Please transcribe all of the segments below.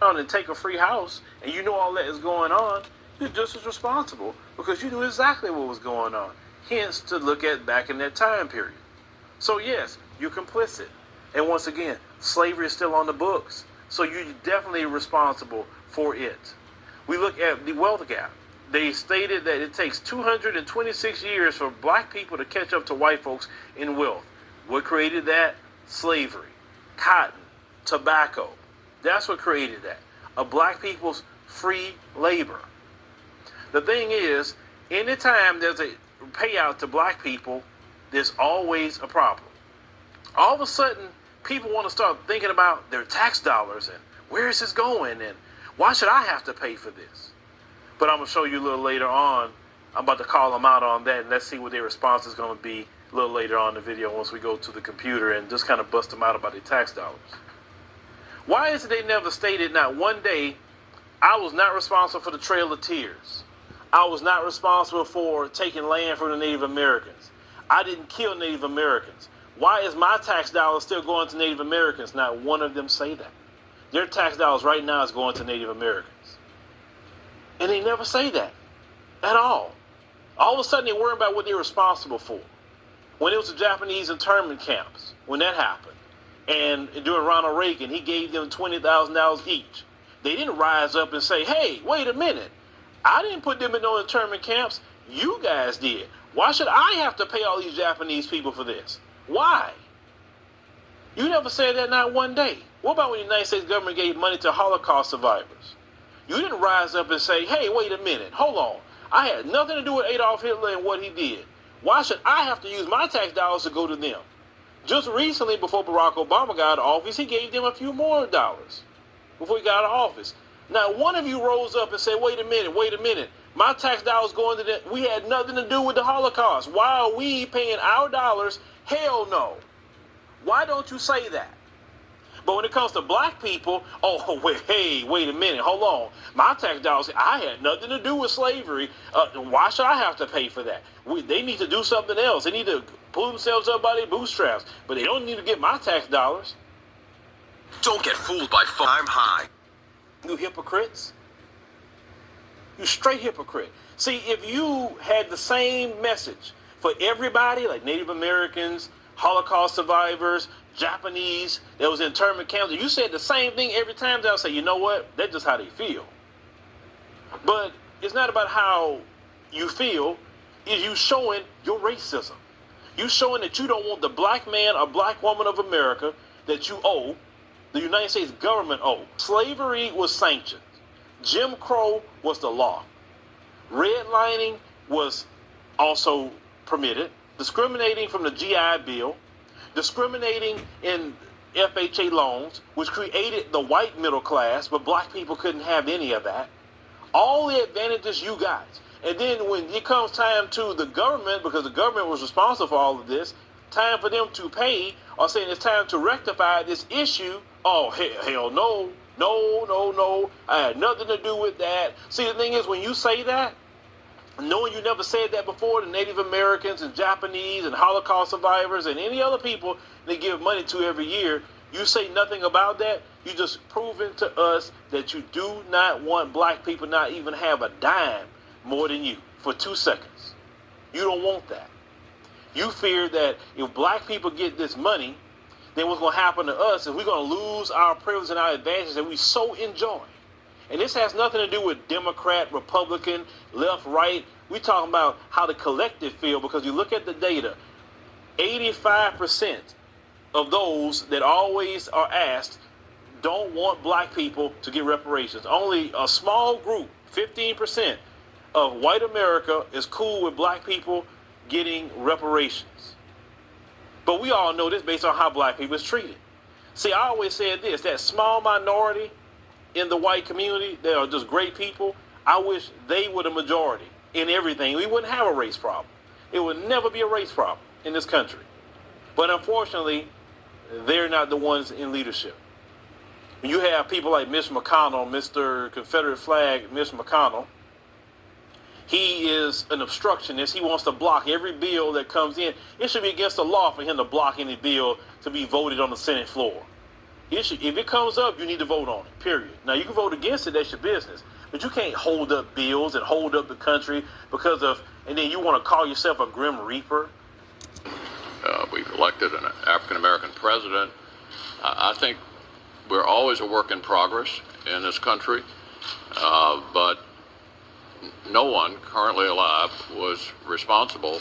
on and take a free house, and you know all that is going on, you're just as responsible because you knew exactly what was going on. Hence, to look at back in that time period. So yes, you're complicit. And once again, slavery is still on the books. So you're definitely responsible for it. We look at the wealth gap. They stated that it takes 226 years for black people to catch up to white folks in wealth. What created that? Slavery, cotton, tobacco. That's what created that. A black people's free labor. The thing is, anytime there's a payout to black people, there's always a problem. All of a sudden, people want to start thinking about their tax dollars and where is this going and why should I have to pay for this? But I'm going to show you a little later on. I'm about to call them out on that, and let's see what their response is going to be a little later on in the video once we go to the computer and just kind of bust them out about their tax dollars. Why is it they never stated not one day, I was not responsible for the Trail of Tears. I was not responsible for taking land from the Native Americans. I didn't kill Native Americans. Why is my tax dollars still going to Native Americans? Not one of them say that. Their tax dollars right now is going to Native Americans. And they never say that at all. All of a sudden they worry about what they're responsible for. When it was the Japanese internment camps, when that happened, and during Ronald Reagan, he gave them $20,000 each. They didn't rise up and say, hey, wait a minute. I didn't put them in no internment camps. You guys did. Why should I have to pay all these Japanese people for this? Why? You never said that not one day. What about when the United States government gave money to Holocaust survivors? You didn't rise up and say, hey, wait a minute, hold on. I had nothing to do with Adolf Hitler and what he did. Why should I have to use my tax dollars to go to them? Just recently, before Barack Obama got out of office, he gave them a few more dollars before he got out of office. Now, one of you rose up and said, wait a minute. My tax dollars going to them. We had nothing to do with the Holocaust. Why are we paying our dollars? Hell no. Why don't you say that? But when it comes to black people, wait a minute, hold on. My tax dollars, I had nothing to do with slavery. Why should I have to pay for that? They need to do something else. They need to pull themselves up by their bootstraps. But they don't need to get my tax dollars. Don't get fooled by I'm high. You hypocrites. You straight hypocrite. See, if you had the same message for everybody, like Native Americans, Holocaust survivors, Japanese that was in internment camps, if you said the same thing every time, they'll say, you know what? That's just how they feel. But it's not about how you feel. It's you showing your racism. You showing that you don't want the black man or black woman of America that you owe, the United States government owe. Slavery was sanctioned. Jim Crow was the law. Redlining was also permitted. Discriminating from the GI Bill. Discriminating in FHA loans, which created the white middle class, but black people couldn't have any of that. All the advantages you got. And then when it comes time to the government, because the government was responsible for all of this, time for them to pay or saying it's time to rectify this issue, oh, hell no. No. I had nothing to do with that. See, the thing is, when you say that, knowing you never said that before, the Native Americans and Japanese and Holocaust survivors and any other people they give money to every year, you say nothing about that, you just proven to us that you do not want black people not even have a dime more than you for 2 seconds. You don't want that. You fear that if black people get this money, then what's going to happen to us is we're going to lose our privilege and our advantages that we so enjoy. And this has nothing to do with Democrat, Republican, left, right. We're talking about how the collective feel, because you look at the data, 85% of those that always are asked don't want black people to get reparations. Only a small group, 15% of white America is cool with black people getting reparations. But we all know this based on how black people is treated. See, I always said this, that small minority in the white community, they are just great people. I wish they were the majority in everything. We wouldn't have a race problem. It would never be a race problem in this country. But unfortunately, they're not the ones in leadership. You have people like Mitch McConnell, Mr. Confederate flag, Mitch McConnell. He is an obstructionist. He wants to block every bill that comes in. It should be against the law for him to block any bill to be voted on the Senate floor. issue. If it comes up, you need to vote on it, period. Now, you can vote against it, that's your business. But you can't hold up bills and hold up the country and then you want to call yourself a Grim Reaper. We've elected an African-American president. I think we're always a work in progress in this country, but no one currently alive was responsible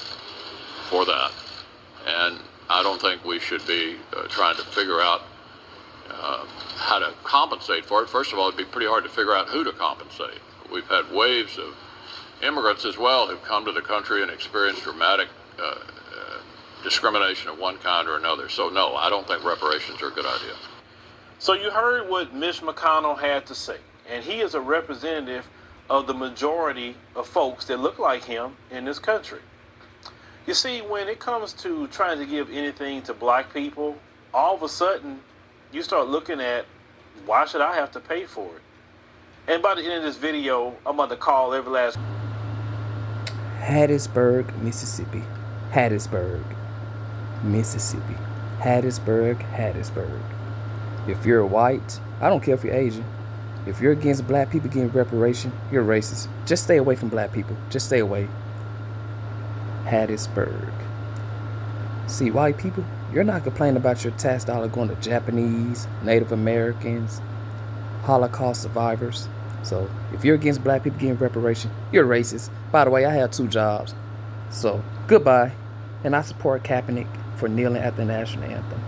for that. And I don't think we should be trying to figure out how to compensate for it. First of all, it'd be pretty hard to figure out who to compensate. We've had waves of immigrants as well who've come to the country and experienced dramatic discrimination of one kind or another. So no, I don't think reparations are a good idea. So you heard what Mitch McConnell had to say, and he is a representative of the majority of folks that look like him in this country. You see, when it comes to trying to give anything to black people, all of a sudden you start looking at, why should I have to pay for it? And by the end of this video, I'm about to call every last... Hattiesburg, Mississippi. Hattiesburg, Mississippi. Hattiesburg. If you're white, I don't care if you're Asian. If you're against black people getting reparation, you're racist. Just stay away from black people. Just stay away. Hattiesburg. See, white people, you're not complaining about your tax dollar going to Japanese, Native Americans, Holocaust survivors. So if you're against black people getting reparation, you're racist. By the way, I have 2 jobs. So goodbye. And I support Kaepernick for kneeling at the national anthem.